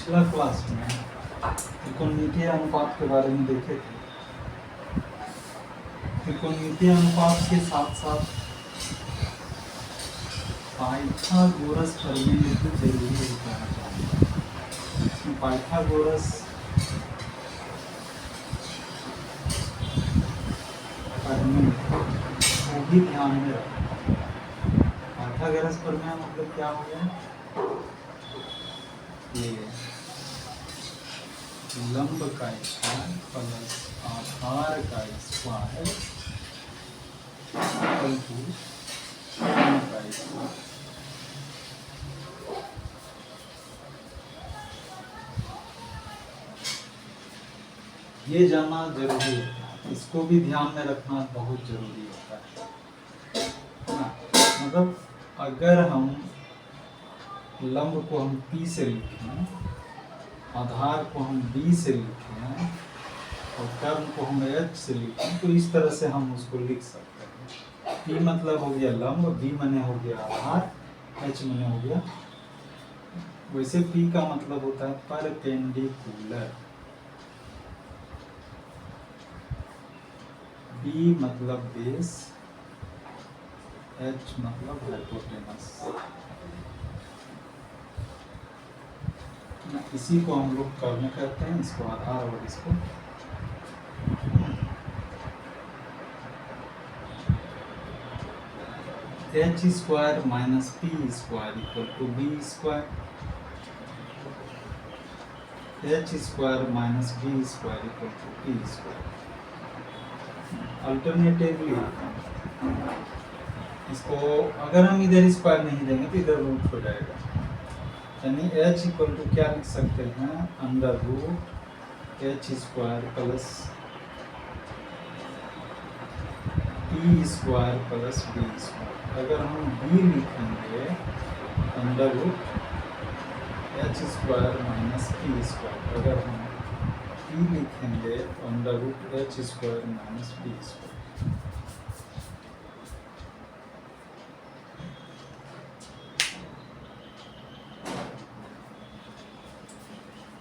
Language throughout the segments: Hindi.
पिछला क्लास में त्रिकोणमितीय अनुपात के बारे में देखे थे। त्रिकोणमितीय अनुपात के साथ साथ पाइथागोरस प्रमेय भी जरूरी बताना चाहूँगा। पाइथागोरस प्रमेय वो भी ध्यान में रखना। पाइथागोरस प्रमेय मतलब क्या हो गया? ये लंब का स्क्वायर प्लस आधार का स्क्वायर इक्वल टू कोण का स्क्वायर। ये जानना जरूरी है, इसको भी ध्यान में रखना बहुत जरूरी होता है। मतलब अगर हम लंब को हम P से लिखें, आधार को हम B से लिखें और कर्म को हम H से लिखें तो इस तरह से हम उसको लिख सकते हैं। P मतलब हो गया लंब, B मने हो गया आधार, H मने हो गया। वैसे P का मतलब होता है परपेंडिकुलर, B मतलब बेस, H मतलब हाइपोटेनस। इसी को हम लोग कर्म कहते हैं, इसको आधार और इसको H square minus P square equal to B square, H square minus B square equal to P square. Alternatively इसको अगर हम इधर स्क्वायर नहीं देंगे तो इधर रूट हो जाएगा, यानी H इक्वल टू क्या लिख सकते हैं? Under root H square plus P square plus B square. अगर हम B लिखेंगे under root H square minus P square. अगर हम P लिखेंगे under root H square minus P square.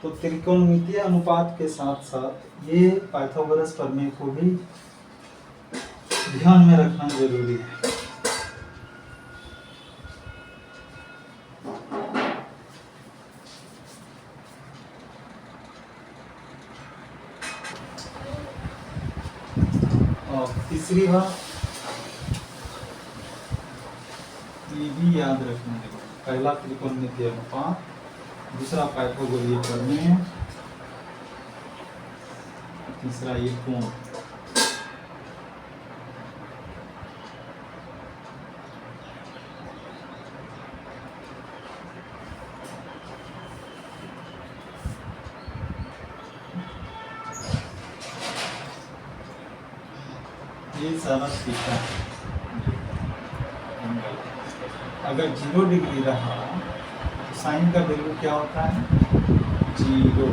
तो त्रिकोणमितीय अनुपात के साथ साथ ये पाइथागोरस प्रमेय को भी ध्यान में रखना जरूरी है। और तीसरी बात ये भी याद रखना है, पहला त्रिकोणमितीय अनुपात, दूसरा पाइथागोरीय प्रमेय, तीसरा ये कोण। ये सारा सीखा है। अगर 0 डिग्री रहा तो साइन का वैल्यू क्या होता है? 0।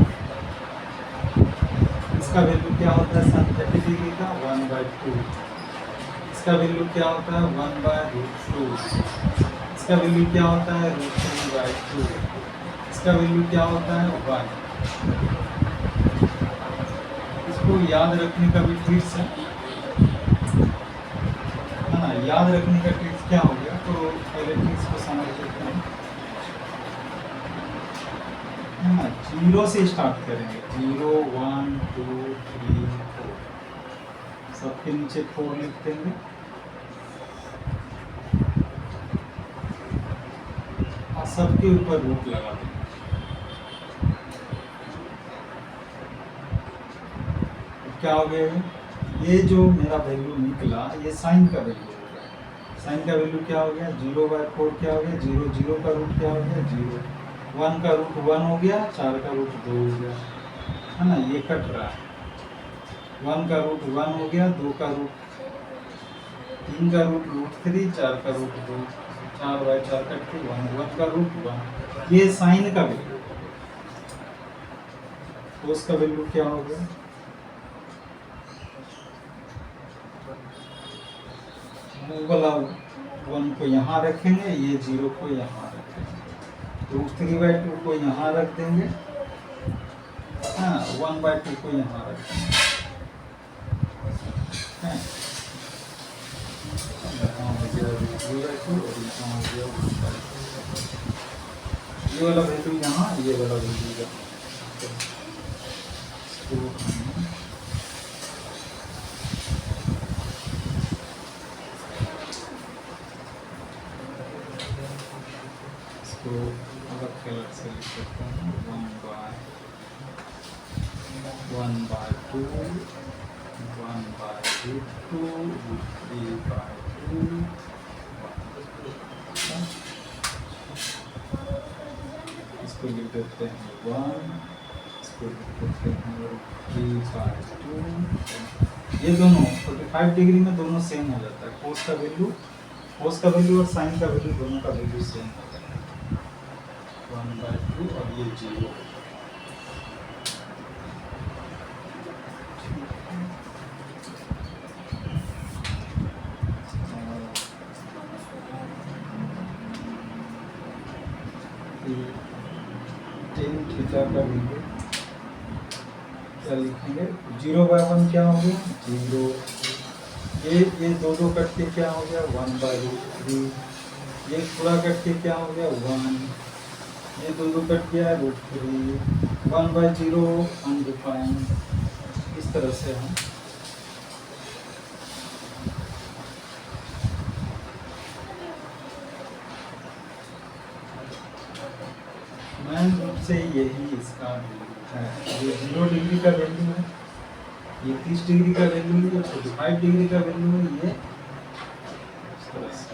इसका वैल्यू क्या होता है? साइन 30 डिग्री का 1/2। इसका वैल्यू क्या होता है? 1/√2। इसका वैल्यू क्या होता है? √3/2। इसका वैल्यू क्या होता है? 1। इसको याद रखने का भी ट्रिक्स है ना। याद रखने का ट्रिक्स क्या हो गया? तो पहले ट्रिक्स को समझ लेते हैं, है ना। 0 से स्टार्ट करेंगे, 0 1 2 3 4, सबके नीचे 4 लिख देंगे और सबके ऊपर रूट लगा देंगे। क्या हो गया? ये जो मेरा वैल्यू निकला ये साइन का वैल्यू हो गया। साइन का वैल्यू क्या हो गया? 0/4 क्या हो गया? 0। 0 का रूट क्या हो गया? 0। 1 का रूट 1 हो गया, 4 का रूट 2 हो गया, है ना। ये कट रहा है। 1 का रूट 1 हो गया, 2 का रूट 3 का रूट √3, 4 का रूट 2, 4/4 कट के 1 का रूट 1। ये साइन का वैल्यू। तो उसका वैल्यू क्या हो गया? वाला 1 को यहाँ रखेंगे, ये 0 को यहाँ रखेंगे, √3/2 को यहाँ रख देंगे हाँ 1/2 को यहाँ रखते हैं। यहाँ हो गया √3/2 और यहाँ हो गया 1/2। ये वाला वैल्यू यहाँ, ये वाला वैल्यू यहाँ। इसको अलग कलर से लिख सकते हैं 1/2 √3/2 इसको लिख देते हैं 1, इसको लिख देते हैं √3/2। ये दोनों 45 डिग्री में दोनों सेम हो जाता है। कोस का वैल्यू और साइन का वैल्यू दोनों का वैल्यू सेम हो जाता है 1/2 और ये 0। tan थीटा का वैल्यू क्या लिखेंगे 0/1 क्या हो गया 0। ये दो कट के क्या हो गया 1/√3। ये पूरा कट के क्या हो गया 1। ये दो कट गया √3। 1/0 अनडिफाइंड। इस तरह से हम मेन रूप से यही इसका है। ये 0 डिग्री का वैल्यू है, ये 30 डिग्री का वैल्यू है, ये 45 डिग्री का वैल्यू है। ये इस तरह से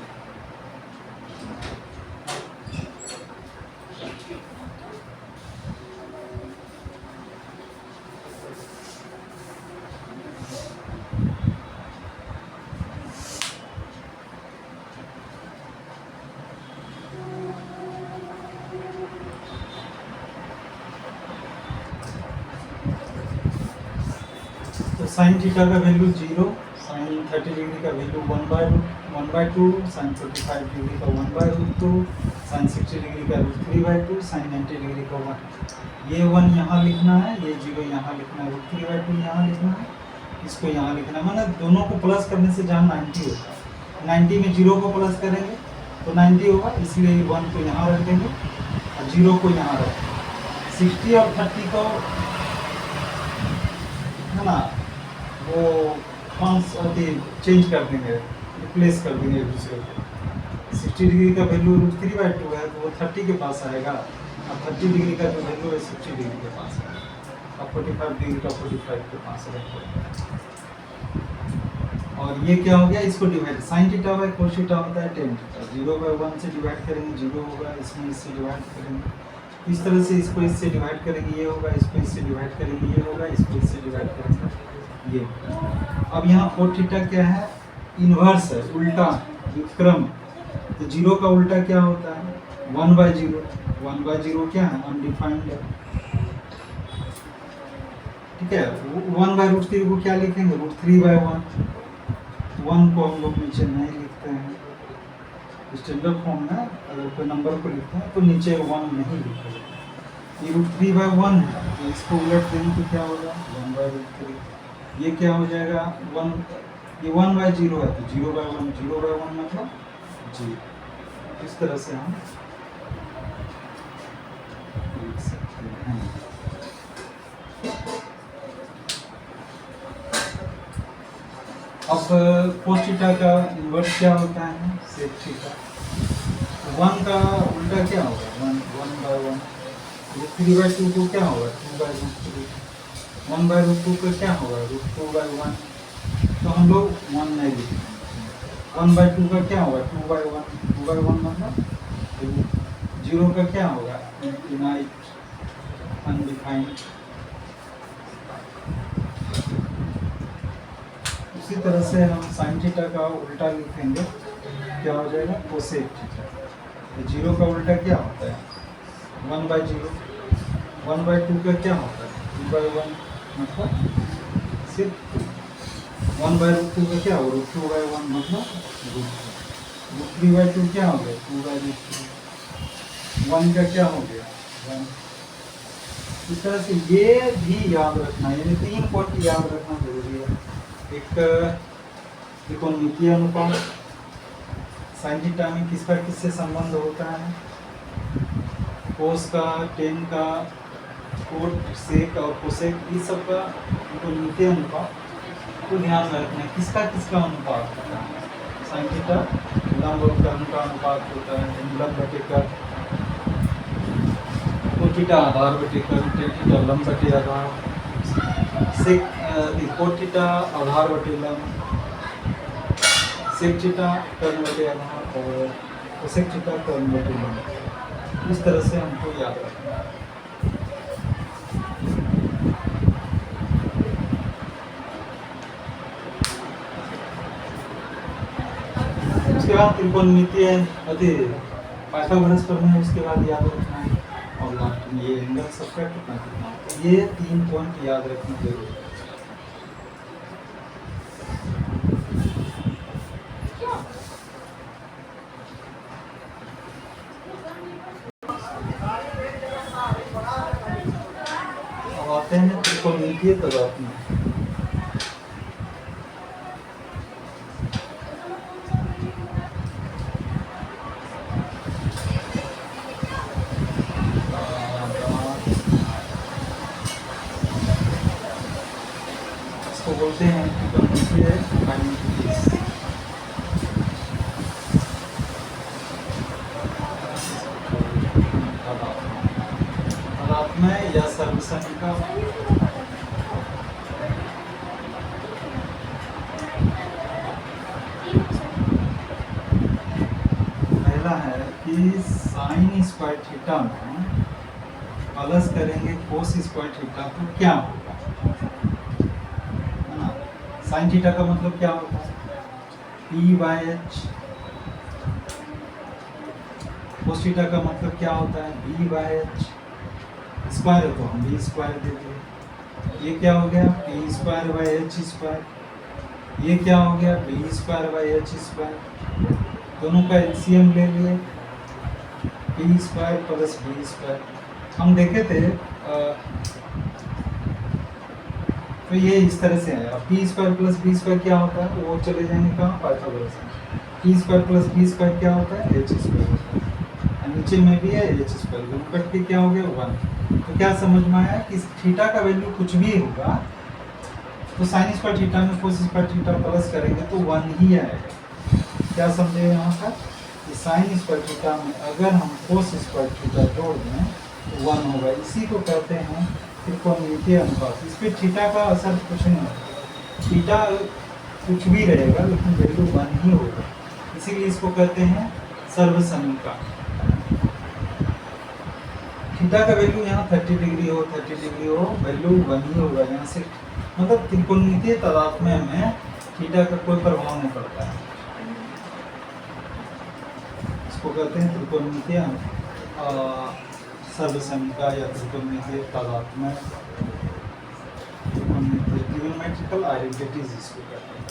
साइन थीटा का वैल्यू 0, साइन 30 डिग्री का वैल्यू 1/2, साइन 45 डिग्री का 1/2, साइन 60 डिग्री का √3/2, साइन 90 डिग्री का 1। ये 1 यहाँ लिखना है, ये 0 यहाँ लिखना है, √3/2 यहाँ लिखना है, इसको यहाँ लिखना है। मतलब दोनों को प्लस करने से जहाँ 90 होता है, 90 में 0 को प्लस करेंगे तो 90 होगा, इसलिए 1 को यहाँ रख देंगे और 0 को यहाँ रख देंगे। 60 और 30 को है ना वो चेंज कर देंगे, रिप्लेस कर देंगे एक दूसरे को। 60 डिग्री का वैल्यू √3/2 है तो वो 30 के पास आएगा, और 30 डिग्री का जो वैल्यू है 60 डिग्री के पास आएगा, और 45 डिग्री का 45 के पास आएगा। और ये क्या हो गया, इसको divide sine theta by cos theta होता है tan थीटा। 0/1 से डिवाइड करेंगे 0 होगा, इसमें इससे डिवाइड करेंगे, इस तरह से इसको इससे डिवाइड करेंगे ये होगा, इसको इससे डिवाइड करेंगे ये होगा, इसको इससे डिवाइड करेंगे ये। अब यहाँ कोट थीटा क्या है, इन्वर्स है, उल्टा व्युत्क्रम। तो 0 का उल्टा क्या होता है 1/0। 1/0 क्या है अनडिफाइंड है, ठीक है। 1/√3 को क्या लिखेंगे √3/1। 1 को हम लोग नीचे नहीं लिखते हैं, स्टैंडर्ड फॉर्म में अगर कोई नंबर को लिखते हैं तो नीचे 1 नहीं लिखते। ये √3/1 है, तो इसको उलट देंगे तो क्या होगा 1/√3। ये क्या हो जाएगा 1, ये 1/0 है तो 0/1, 0/1 मतलब 0। इस तरह से हम लिख सकते हैं। अब कोस थीटा का इन्वर्स क्या होता है सेक थीटा। 1 का उल्टा क्या होगा 1/1। 3/2 को क्या होगा 2/√3। 1/√2 को क्या होगा √2/1। तो हम लोग 1 नहीं लिखेंगे। 1/2 का क्या होगा 2/1। 2/1 मतलब 0 का क्या होगा इनफिनाइट अनडिफाइंड। उसी तरह से हम साइन थीटा का उल्टा लिखेंगे, क्या हो जाएगा कोसेक थीटा। 0 का उल्टा क्या होता है 1/0। 1/2 का क्या होता है 2/1 मतलब सिर्फ 1/√2 का क्या होगा √2/1 मतलब √3/2 क्या हो गया 2/√3। 1 का क्या हो गया 1। इस तरह से ये भी याद रखना, यानी 3 पॉइंट याद रखना जरूरी है। एक त्रिकोणमितीय अनुपात, साइन थीटा में किसका किससे संबंध होता है, कोस का, टेन का, कोट सेक और कोसेक, ये सब का त्रिकोणमितीय अनुपात को ध्यान में रखना है। किसका किसका अनुपात होता है, साइन थीटा लंब और कर्ण का अनुपात होता है, लंब बटे कर्ण, कोट थीटा आधार बटे कर्ण, टेन थीटा लंब बटे आधार, सेक कोट थीटा आधार बटे लंब, सेक थीटा कर्ण बटे आधार और कोसेक थीटा कर्ण बटे लंब। इस तरह से हमको याद रखना है। उसके बाद त्रिकोणमितीय अति पाइथागोरस प्रमेय है, उसके बाद याद रखना है। और लास्ट में ये एंगल सबट्रैक्ट कितना, ये 3 पॉइंट याद रखना जरूरी है। अब आते हैं त्रिकोणमितीय तदाद में। इसको बोलते हैं त्रिकोणमितीय आइडेंटिटीज। में या सर्वसंख्या पहला है कि साइन स्क्वायर थीटा में प्लस करेंगे कोस स्क्वायर थीटा तो क्या होगा, है ना। साइन थीटा का मतलब क्या होता है, p/h, कोस थीटा का मतलब क्या होता है, b/h, स्क्वायर है तो हम भी स्क्वायर दे दिए। ये क्या हो गया, p²/h², ये क्या हो गया, b²/h², दोनों का एलसीएम ले लिए, p² + b²। हम देखे थे तो ये इस तरह से आया। p² + b² क्या होता है, वो चले जाएंगे कहाँ, पाइथागोरस में। p² + b² क्या होता है, h², नीचे में भी है h², दोनों कट के क्या हो गया 1। तो क्या समझ में आया कि थीटा का वैल्यू कुछ भी होगा तो साइन स्क्वायर थीटा में कोस स्क्वायर थीटा प्लस करेंगे तो 1 ही आएगा। क्या समझे यहाँ पर, कि साइन स्क्वायर थीटा में अगर हम कोस स्क्वायर थीटा जोड़ दें तो 1 होगा। इसी को कहते हैं त्रिकोणमितीय अनुपात। इस पर थीटा का असर कुछ नहीं होगा, थीटा कुछ भी रहेगा लेकिन वैल्यू 1 ही होगा, इसीलिए इसको कहते हैं सर्वसमीका। थीटा का वैल्यू यहाँ 30 डिग्री हो, 30 डिग्री हो, वैल्यू 1 ही होगा यहाँ से। मतलब त्रिकोणमितीय तादात्म्य में थीटा का कोई प्रभाव नहीं पड़ता है। इसको कहते हैं त्रिकोणमितीय सर्वसमीका या त्रिकोणमितीय तादात्म्य, ट्रिगोनोमेट्रिकल आइडेंटिटीज इसको कहते हैं।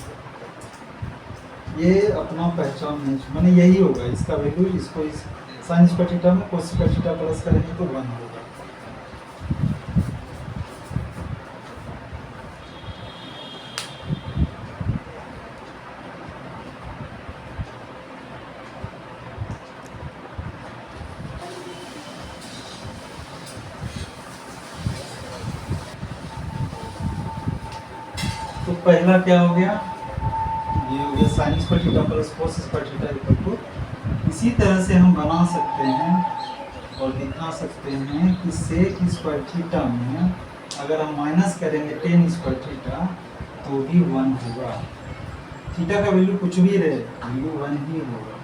ये अपना पहचान माने यही होगा, इसका वैल्यू, इसको इस साइन स्क्वायर थीटा में कोस स्क्वायर थीटा प्लस करेंगे तो 1 होगा। तो पहला क्या हो गया, ये हो गया sine square theta plus cos square theta equal to. इसी तरह से हम बना सकते हैं और दिखा सकते हैं कि सेक स्क्वायर थीटा में अगर हम माइनस करेंगे टेन स्क्वायर थीटा तो भी 1 होगा। थीटा का वैल्यू कुछ भी रहे, वैल्यू 1 ही होगा।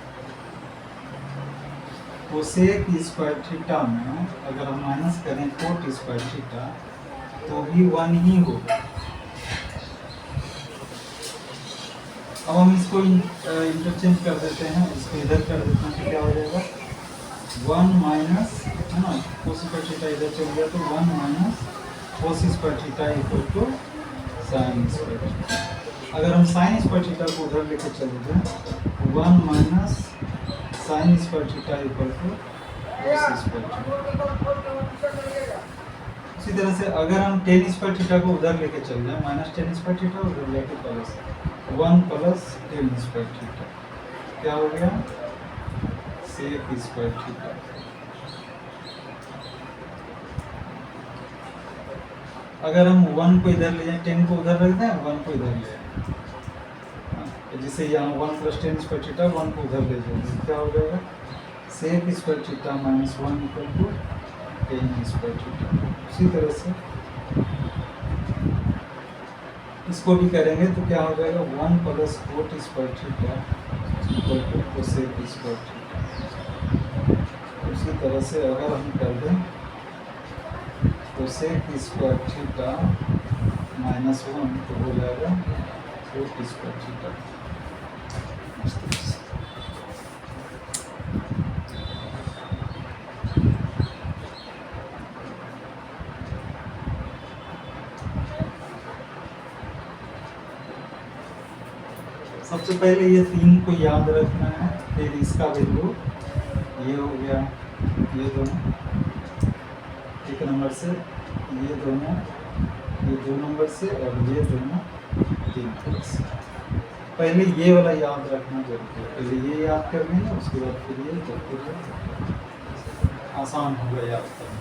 तो सेक स्क्वायर थीटा में अगर हम माइनस करें कोट स्क्वायर थीटा तो भी 1 ही होगा। अब हम इसको इंटरचेंज कर देते हैं, इसको इधर कर देते हैं तो क्या हो जाएगा 1 माइनस, है ना, कोस स्क्वायर थीटा इधर चल गया तो 1 minus cos square theta equal to sine square theta. अगर हम साइन स्क्वायर थीटा को उधर लेके चले जाएं 1 minus sine square theta equal to cos square theta. उसी तरह से अगर हम टेन स्क्वायर थीटा को उधर लेके चल जाए, माइनस टेन स्क्वायर थीटा उधर लेके plus 1 plus ten square theta, क्या हो गया सेक स्क्वायर थीटा। अगर हम 1 को इधर ले जाए, 10 को उधर रख दें, 1 को इधर ले जाए, जैसे यहाँ 1 प्लस टेन स्क्वायर थीटा 1 को उधर ले जाएंगे, क्या हो जाएगा sec square theta minus 1 equal to tan square theta. उसी तरह से इसको भी करेंगे तो क्या हो जाएगा 1 plus cot square theta equal to cosec square theta. उसी तरह से अगर हम कर दें कोसेक स्क्वायर थीटा माइनस 1 तो हो जाएगा कोट स्क्वायर थीटा। सबसे पहले ये 3 को याद रखना है, फिर इसका वैल्यू ये हो गया, ये दोनों एक नंबर से, ये दोनों ये 2 नंबर से, और ये दोनों 3 नंबर से। पहले ये वाला याद रखना जरूरी है, पहले ये याद कर लेंगे, उसके बाद फिर ये, तो फिर आसान होगा याद करना।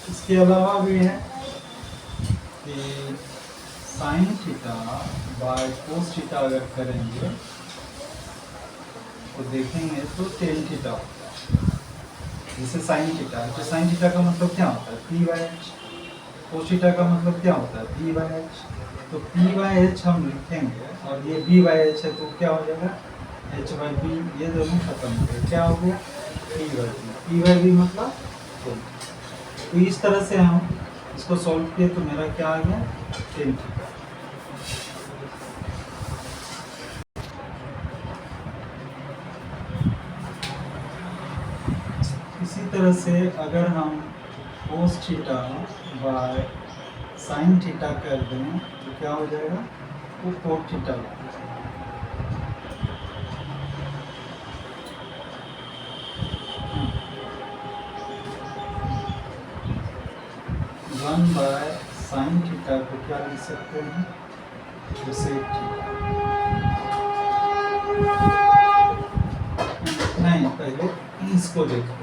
इसके अलावा भी है कि sine theta by cos theta अगर करेंगे तो देखेंगे तो टेन थीटा होता है। जैसे साइन थीटा है तो साइन थीटा का मतलब क्या होता है P by H, cos theta का मतलब क्या होता है पी बाई एच। तो पी बाई एच हम लिखेंगे और ये बी बाई एच है तो क्या हो जाएगा एच बाई बी, ये दोनों खत्म हो गए, क्या हो गया पी बाई बी मतलब तो इस तरह से हम इसको सॉल्व किए तो मेरा क्या आ गया टेन थीटा। इसी तरह से अगर हम cos theta by sine theta कर दें तो क्या हो जाएगा वो cot theta. 1 by sine theta को क्या लिख सकते हैं कोसेक थीटा। नहीं, पहले इसको देखो,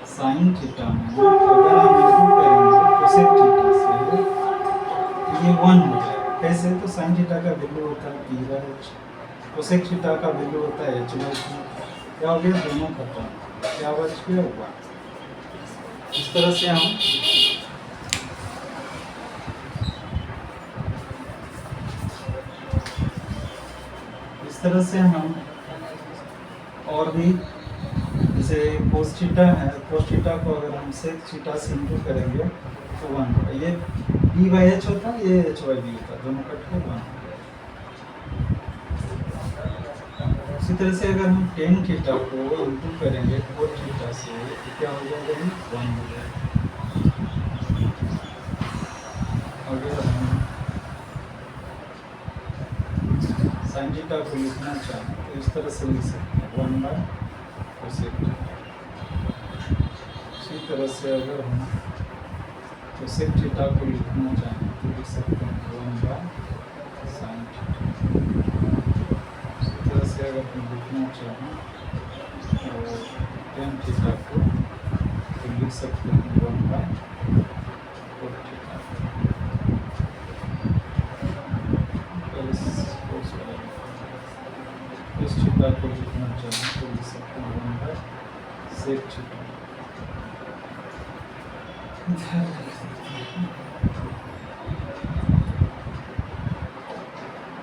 साइन थीटा में अगर हम इंटू करेंगे कोसेक थीटा से तो ये 1 हो जाएगा। कैसे? तो साइन थीटा का वैल्यू होता है P by H, cosec theta का वैल्यू होता है एच बाई टी। क्या हो गया दोनों खत्म, क्या बच गया 1। इस तरह से हम और भी जैसे कोस थीटा है, कोस थीटा को अगर हम सेक थीटा से इंटू करेंगे तो 1 होगा। ये बी बाई एच होता है, ये एच बाई बी होता है, दोनों कट के 1। इसी तरह से अगर हम टेन थीटा को इंटू करेंगे कोट थीटा से तो क्या हो जाएगा 1 हो जाएगा। अगर हम साइन थीटा को लिखना चाहें तो इस तरह से लिख सकते हैं 1 बाय कोसेक थीटा। इसी तरह से अगर हम कोसेक थीटा को लिखना चाहें तो लिख सकते हैं 1 बाय साइन थीटा। इसी तरह से अगर हम लिखना चाहें तो टेन थीटा को तो लिख सकते हैं 1 बाय कोट थीटा। इस थीटा को लिखना चाहें तो लिख सकते हैं 1 बाय सेक थीटा।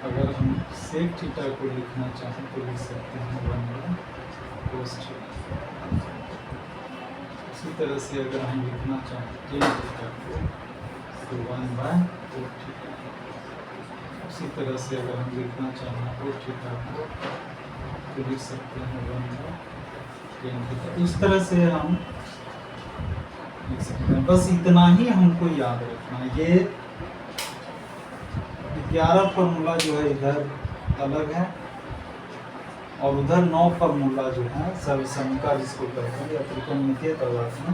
अगर हम सेक थीटा को लिखना चाहें तो लिख सकते हैं 1 बाय कोस थीटा। इसी तरह से अगर हम लिखना चाहें टेन थीटा को तो 1 बाय कोट थीटा। इसी तरह से अगर हम लिखना चाहें कोट थीटा को तो लिख सकते हैं 1 बाय टेन थीटा। इस तरह से हम लिख सकते हैं। बस इतना ही हमको याद रखना है। ये 11 फार्मूला जो है इधर अलग है और उधर 9 फार्मूला जो है सब समीका जिसको कहते हैं या त्रिकोणमितीय तर्क में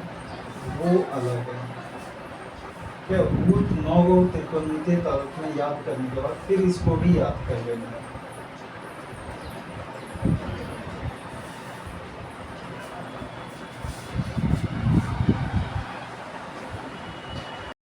वो अलग है। क्या वो 9 गो त्रिकोणमितीय तर्क में याद करने के बाद फिर इसको भी याद कर लेना है।